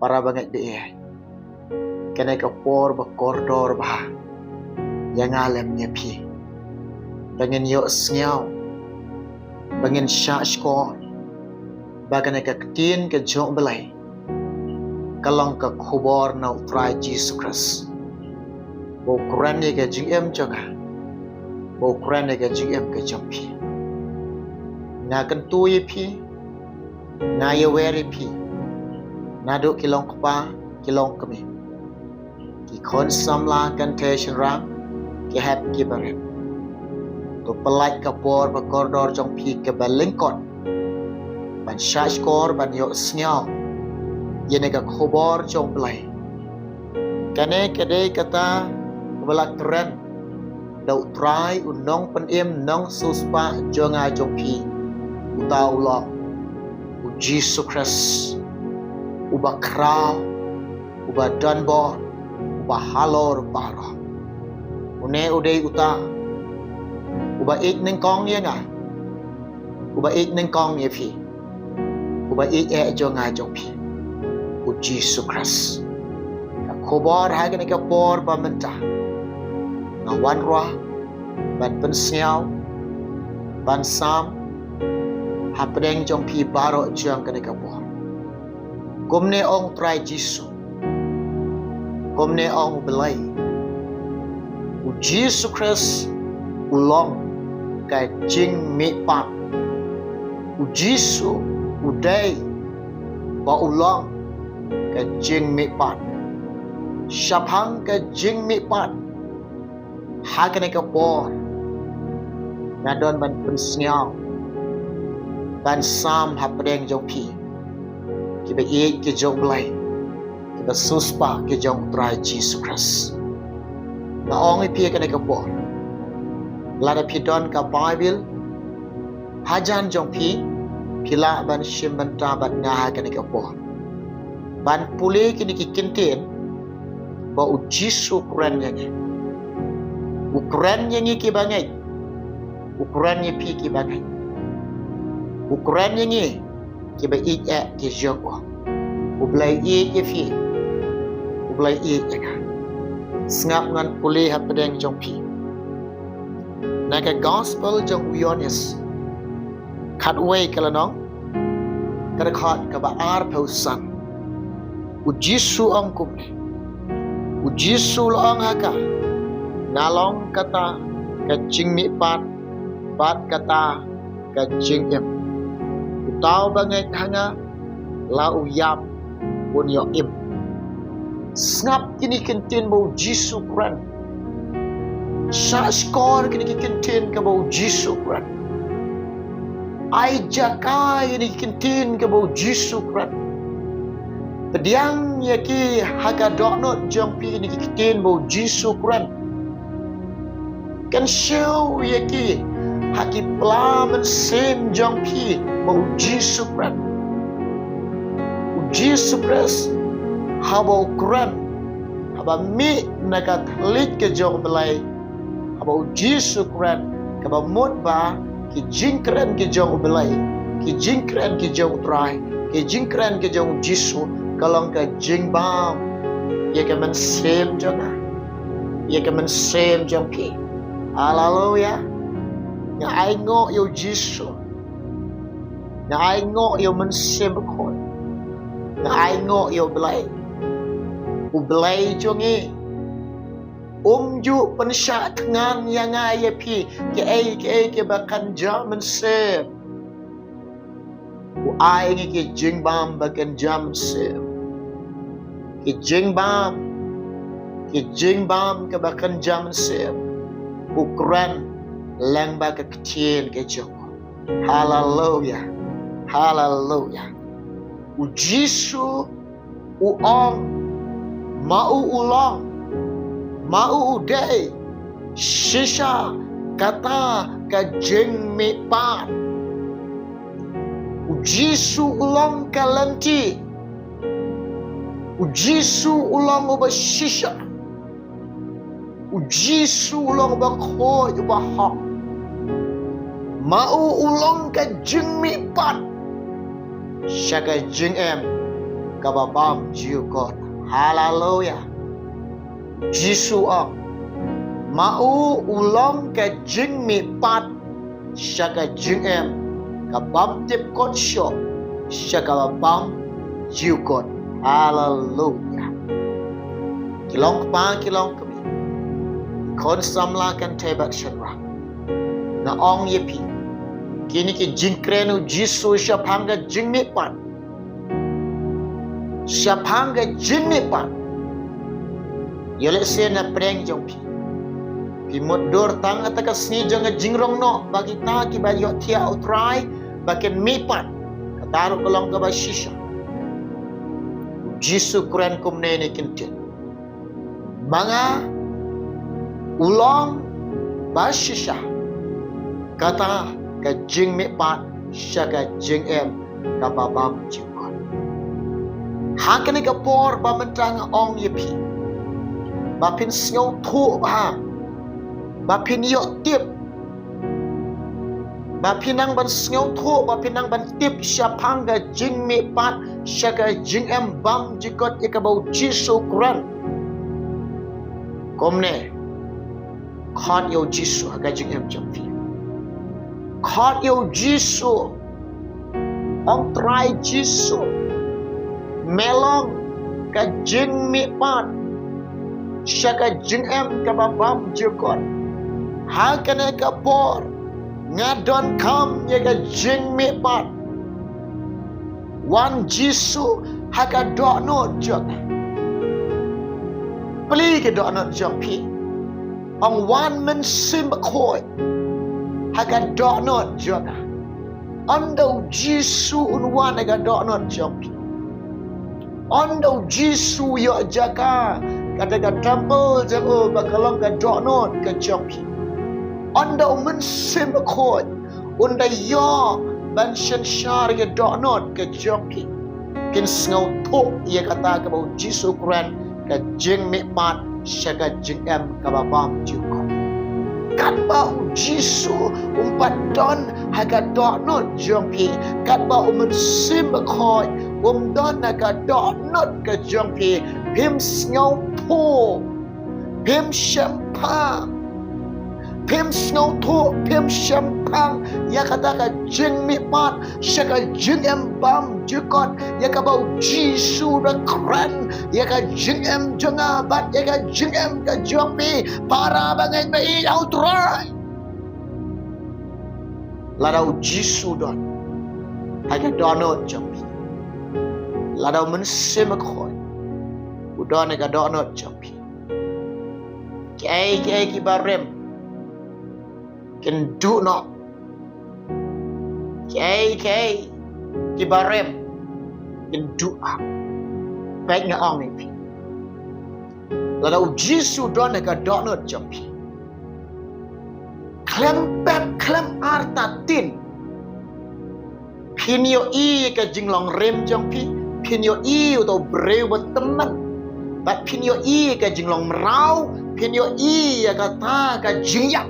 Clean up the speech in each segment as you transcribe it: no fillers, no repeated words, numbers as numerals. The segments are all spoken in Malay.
para banget dia. Kena kapor bakordor bah. Yang alamnya pi. Bangin yo sngau. Bangin syak skor. Bagana ka ketin ke jok belai. Kalong ka khubor na utrai Jesus Christ. Bo Quran ni ka GM jaga. Bo Quran ni ka GM ke jampi. Na kan tu ye pi. Na ye weri pi. Na do kilong kpa kilong kami. Ki kon samla kan te shrang ki hap ki baret. Tu pelai kapor bakordor jong pi ke balengkot. Ban syashkor ban yo snyao. Ye nega khobor jong belai. Kane kade kata belak tren. Dau try unong penim nong suspa jonga jong pi. Utau long. U Jesus Christ. Uba kraw. Uba danbor. Uba halor bara. Une udai uta. Uba ik neng kong ye nga. Uba ik neng kong ye pi. Uba ik jonga jong pi. U Jesus Christ. Ka khobor hagen ka por ba mentah. Nga wan roh ban pensnyau ban sam hapdeng jong pi baro jong ka ka por. Gomne ong try Jesus. Gomne ong belai. U Jesus Christ ulong ka jing mi pat. U Jesus udai ba ulong ka jing mi pat. Syabhang ka jing mi pat. Hakane ka por. Ngadon ban pensnyau. Ban sam hapdeng jong pi. Kiba ik ke jong belai. Kiba suspa ke jong try Jesus Christ. Na ong pi kane ka por. Lada pi don ka Bible. Hajan jong pi. Pila ban shimbanta ban ngah kane ka por. Ban pule kini ki kintin. Ba u Jesus Quran yang Ukuran yang ki bangai. Ukuran yang pi ki bangai. Ukuran yang ki ba ik ki joko. Ublai ik fi. Ublai ik ka. Sngap ngan pulih hapdeng jong pi. Naga gospel jong Yohanes. Khat way kalanong. Kada khat ka ba ar pausan. U Jisu ang kumni. U Jisu lang haka. Nalong kata ka jing mi pat kata ka jing im. Utau bangai hanga la uyap pun yo im. Snap kini kentin bau Jisu Quran. Sa skor kini kentin ka bau Jisu Quran. Ai jakai kini kentin ka bau Jisu Quran. Pediang yaki haga donot jampi kini kentin bau Jisu Quran. Kan show yaki haki pelamen sen jong pi mau Jesus Christ. Jesus Christ habau Quran haba mi nakat lit ke jong belai habau Jesus Christ kaba mut ba ki jingkran ke jong belai ki jingkran ke jong try ki jingkran ke jong Jesus kalong ka jingbam ye ka man sem jong ye ka man sem jong pi. Hallelujah. Nga ai ngok yo Jesus. Nga ai ngok yo mensim kon. Nga ai ngok yo belai. U belai jongi. Ju pensyak ngan yang ai pi ke bakan jam mensim. U ai ngi ke jingbam bakan jam mensim. Ke jingbam ke bakan jam mensim. Ukuran lang baga kecil ke joko. Hallelujah. Hallelujah. U Jisu u ong mau ulang mau udai shisha kata ka jeng me pan. U Jisu ulang kalanti. U Jisu ulang uba shisha. U Jisu ulang ba khoi ba hak. Mau ulang ka jeng mi pat. Syaka jeng em kababam jiu God. Hallelujah. Jisu ang mau ulang ke jing mi pat shaka jing em kabam tip kot shop shaka babam jiu God. Hallelujah. Kilong pa kilong kami kon samlakan tebat shanra na ong yepi kini ki jingkrenu Jisu syapanga jingmipan syapanga jingmipan yole se na preng jongpi pi moddor tang ataka sni janga jingrong no bagi ta ki ba yo tia utrai baken mipan kataru kolong ka ba shisha Jisu kuren kumne ni kintin mga ulang bashisha kata ka jing me pat shaka jing em ka babam jingkon hakani ka por ba mentang ong yepi ba pin sngo thu ba pin yo tip ba pinang ban sngo thu ba pinang ban tip syapanga jing me pat shaka jing em bam jikot ikabau Jisu kuran komne khot yo Jisu aga jing em jampi khot yo Jisu ong try Jisu melong ka jing mi pat shaka jing em ka babam jikot ha kana ka por ngadon kam ye ka jing mi pat wan Jisu ha ka do no jok pli ke do no jok pi ong wan men sim khoi haga do no jok ando Jisu unwan haga do no jok pi ando Jisu yo jaka kata ka temple jago bakalong ka do no ka jok pi ando men sim khoi unda yo ban shen shar ke do no ka jok pi kin snau thuk ye kata ka bau Jisu kuran ka jing mi pat shaka jing em ka babam jukon kat bau Jisu umpat don haga donot jongpi kat bau men sim khoi don haga donot ka jongpi pim snau po pim shampang pim snau to pim shampang ya kata ka jing mi pat shaka jing em bam jukon ya ka bau Jisu da kran ya ka jing em jonga bat ya ka jing em ka jongpi para bangai mai outrai ladau Jisu don haga donot jongpi ladau men sim khoi udon ka donot jongpi kai ki barem ken du no kai ki barem ken du baik na ong ni ladau Jisu don ka donot jongpi klem pep klem arta tin pinyo i ka jinglong rem jongpi pinyo i to breu teman bat pinyo i ka jinglong merau pinyo i ka ta ka jingyak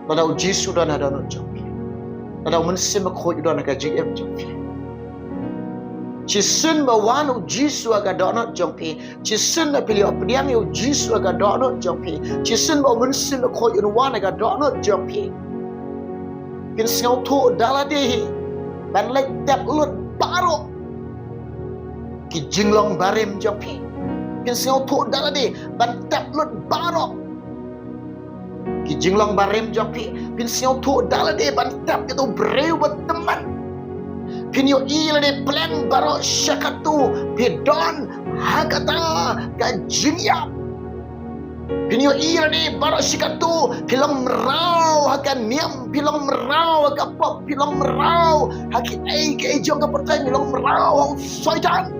ladau Jisu don ada no jongpi ladau mensim khoi don ka jingem jongpi Chisun ba wanu Jisu aga donot jongpi chisun na pilio pediang yo Jisu aga donot jongpi chisun ba mensim khoi in wan aga donot jongpi kin snau thu dalade ban lek tap lut baro ki jinglong barem jongpi kin snau thu dalade ban tap lut baro ki jinglong barem jongpi pin snau thu dalade ban tap itu breu teman pinyo ilade plan baro syakatu pidon hakata ka jinyap pinyo ilade baro syakatu pilong merau hakan niam pilong merau ka pop pilong merau hakit ai ke jong ka pertai pilong merau syaitan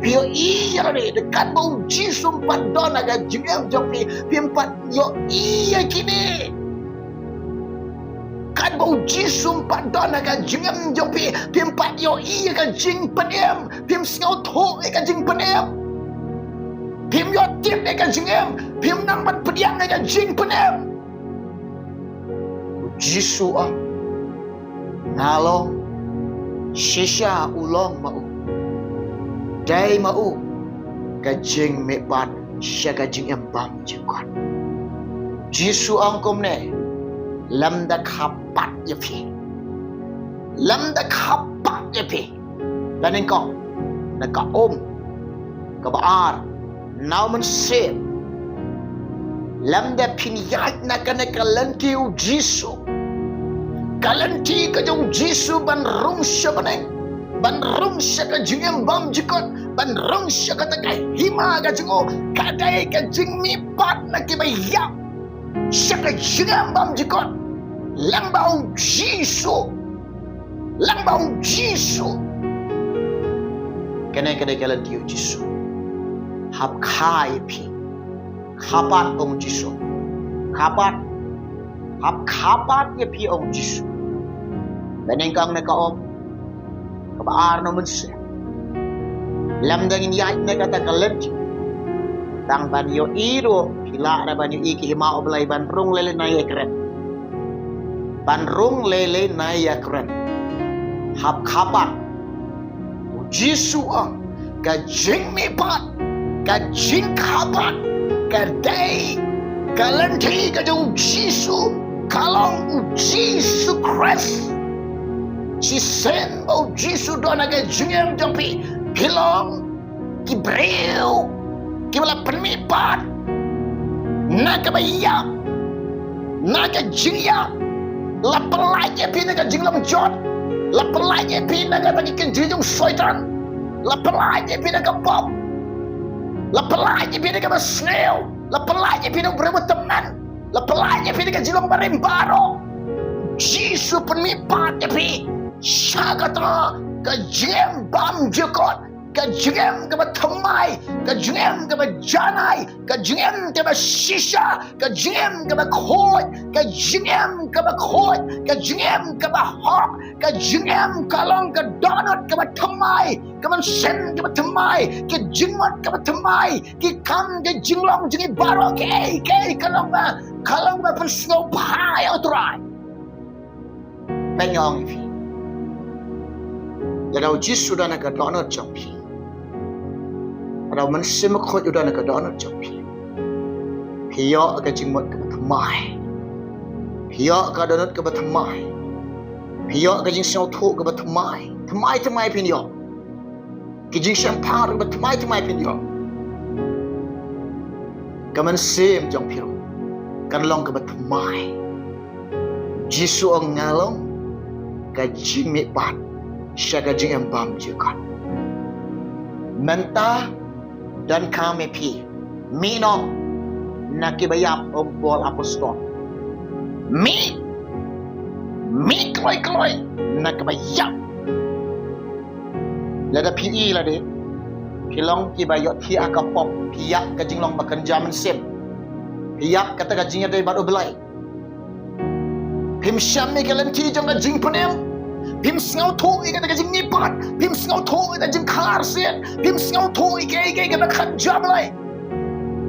pinyo ilade dekat bau Jisu padon aga jinyap jongpi pimpat yo iya kini kan bau Jisu padon aga jingam jongpi pimpat yo iya ka jing penem pim snau tho ka jing penem pim yo tip ka jingam pim nang ban pediang ka jing penem Jisu ngalong shisha ulong mau Kadai mau kajing mebat syaga jing embam jikon. Jisu angkom ne lam da kapat ya pi. Lam da kapat ya pi. Dan engkau nak ka baar nau men sep lam da pin yat nak kalanti u Jisu. Kalanti ka jong Jisu ban rung syabaneng. Ban rung syaka jing embam jikon. Ban rung syaka taka hima ka jingo kadai ka jing mipat na kibayap. Syaka jing embam jikon. Lambau Jisu. Lambau Jisu. Kena kala diu Jisu. Hap kai pi. Kapat ong Jisu. Kapat. Hap kapat ye pi ong Jisu. Benengkang na kaom. Kabaar no mense. Lam dangin yait na kata kalet. Tang banyo iro pila na banyo iki hima oblay banrung lele na yakren. Banrung lele na yakren. Hap kapat. Jisu ang kajing mipat, kajing kapat, kadai kalanti kajong Jisu kalong Jisu Christ. Si sen o Jisu doon nagajingem jampi kilong kibreo kibala penmipat nakabayap nakajingyak lapalanya pinagajinglam jod lapalanya pinagatagikan jijong syaitan lapalanya pinagabab lapalanya pinagamasneo lapalanya pinagberebut teman lapalanya pinagajilong marimbaro Jisu penmipat yapi syagata kajem bam jekot kajem kebatamai kajem kebajanai kajem kebasisha kajem kebakhot kajem kebakhot kajem kebahok kajem kalong kedonot kebatamai kemansen kebatamai kejingmat kebatamai kikam kejinglong jengi baro ke kalong ba persno pai otrai penyong ifi Yadau Jisu dan agak donat jampi. Yadau mensimakot yudan agak donat jampi. Pia agak jingmat kebatamai. Pia agak donat kebatamai. Pia agak jing siau tu kebatamai. Temai pinyo. Kijing syampar kebatamai pinyo. Kaman sim jampi. Kanlong kebatamai. Jisu ang ngalong kajing mitbat. Syaga jing embam jikon. Mentah dan kami pi. Mino nakibayap om bol apostol. Mi kloy nakibayap. Lada pi lade. Pilong kibayot hi akapop. Piyak kajinglong bakan jaman sim. Piyak kata kajingnya dari baru belai. Pim syami kalanti jang kajing penem. Pim sngau thu i kata kajing nipat, pim sngau thu i kajing khar sian, pim sngau thu i kata khanjam lai.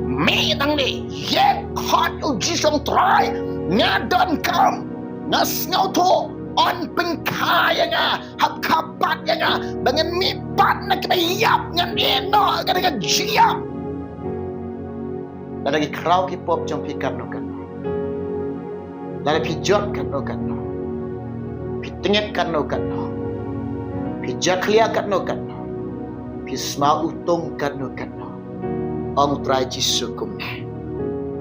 Me tang ni, ye khat u jisong try, ngadan kam, ngas ngau thu on pengkaya nga, hap kapat nga, bangan mipat na kibayap ngan eno kata kajiyap. Lagi kraw ki pop jong pikat no kan. Lagi pijot kan no kan. Pitengek kan no kan no. Pijaklia kan no kan no. Pisma utong kan no kan no. Ong trai Jisu kumne.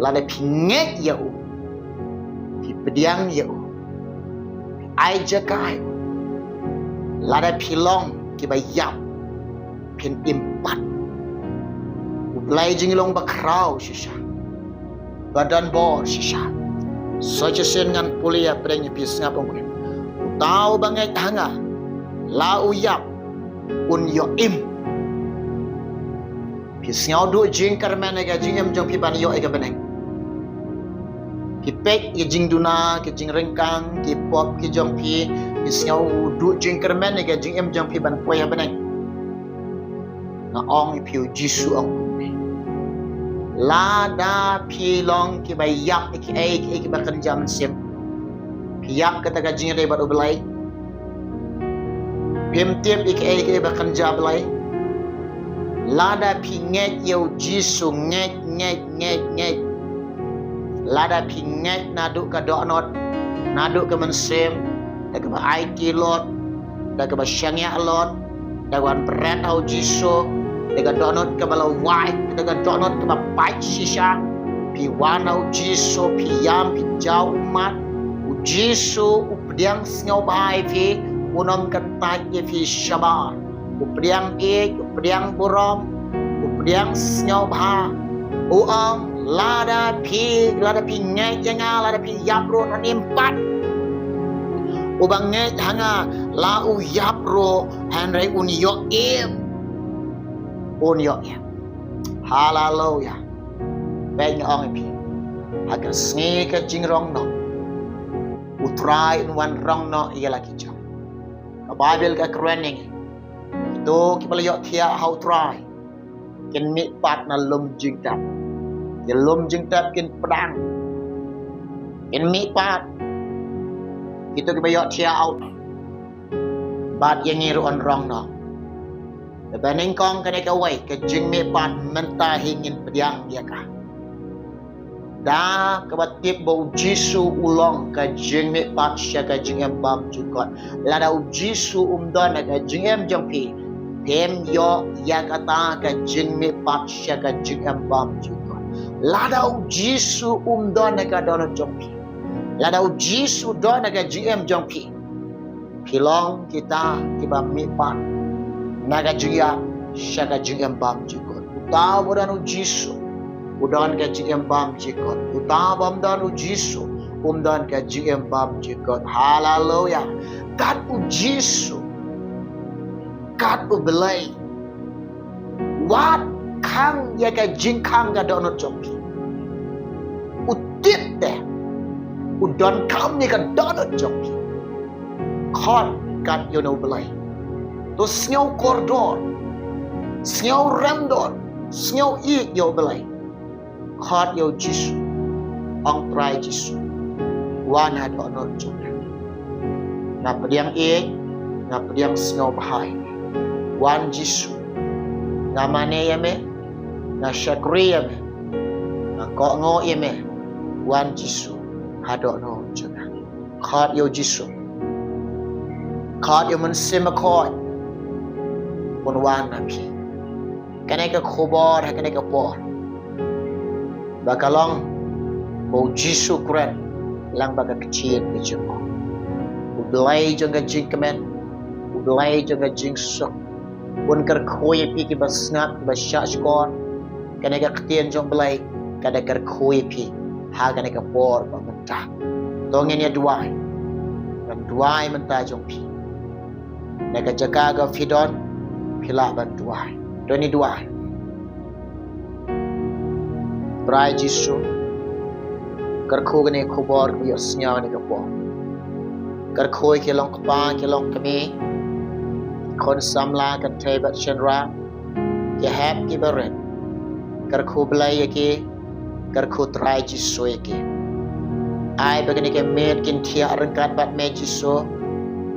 Lada pingek ya u. Pipediang ya u. Ai jakai u. Lada pilong kibayap. Pin impat. Ublai jingilong bakrau sisa. Badan bor sisa. Saja sengan pulia pedangnya pis ngapong kuning. Tau bangai tanga la uyap un yo im pisngau du jing karmen ga jing em jong pi ban yo ga beneng ki pek ye jing duna ki jing rengkang ki pop ki jong pi pisngau du jing karmen ga jing em jong pi ban poya beneng na ong pi Jisu ong la da pi long ki bayap ki bakan jam sim Piyak kata gajinya dari baru belai. Pim tiap ike bakan jablai. lada pinget yo jisu nget lada pinget naduk ka donot naduk ka mensem da ka ai kilot da ka syangya lot da wan bread au jisu da ka donot ka bala white da ka donot ka pai shisha pi wanau jisu pi yam pi jau mat u jisu updiang snau bai pi unom ka tai pi shabar updiang updiang burom updiang snau ba uang lada pi ngai janga lada pi yapro nanimpat ubang ngai hanga la u yapro hanrai unyo em hallelujah bang ong pi agar sngi ka jingrong no utrai wan rong no ialah kijang ka bible ka krening itu kipala yo thia how try ken mi pat na lum jing tap ke lum jing tap ken pedang ken mi pat itu kipala yo thia out bat yang ngiru on rong no the baning kong ka wai ke jing mi pat menta hingin pediang dia ka da kabatip bau jisu ulong ka jing mi pat sya ka jing em bam jukot lada u jisu umdon ka jing em jampi tem yo ya kata ka jing mi pat sya ka jing em bam jukot lada u jisu umdon ka don jampi lada u jisu don ka jing em jampi pilong kita tiba mi pat naga jia sya ka jing em bam jukot ta bodan u jisu udan ka jing bam jikot utabam dan u jisu umdan ka jing bam jikot hallelujah kat u jisu kat u belai wat kang ya ka jing kang ga donot jompi utit de udan kam ni ka donot jompi khot kat you know belai to snyo kordor snyo ramdor snyo ik yo belai khot yo jisu ong try jisu wana do not jona na pediang na pediang snow bahai wan jisu na mane yame na shakri yame na ko ngo yame wan jisu hado no jona khot yo jisu khot yo man sima khot pon wan na pi kanai ka khobor ha kanai ka por bakalong bau jisu kuran lang baga kecil ke jemo ublai janga jing kemen ublai janga jing sok pun ker khoi pi ki basngat basya skor kana ga ktien jong blai kada ker khoi pi ha kana ga por ba menta tongen ya duai dan duai menta jong pi naga jaga ga fidon pila ban duai doni duai Try jisu karkho gane khobor bi asnya ne kapo karkho ke long kpa ke long kami kon samla kan tebat chenra ke hap ki baren karkho blai ke karkho try jisu ke ai bagane ke med kin thia rangkat bat me jisu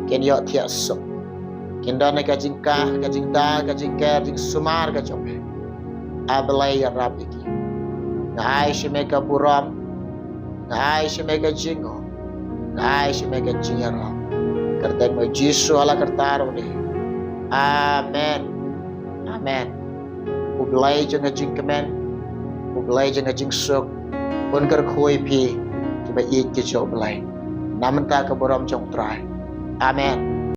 ken yo thia so ken dana ka jingka ka jingda ka jingka jing sumar ka jom ablai rab ki ngai shimeka buram ngai shimeka jingo ngai shimeka jingara kerteng me jisu ala kertaro ni amen amen ublai janga jingkemen ublai janga jingsuk pun ker khoi pi ki ba ik ki jo blai namanta ka buram jong trai amen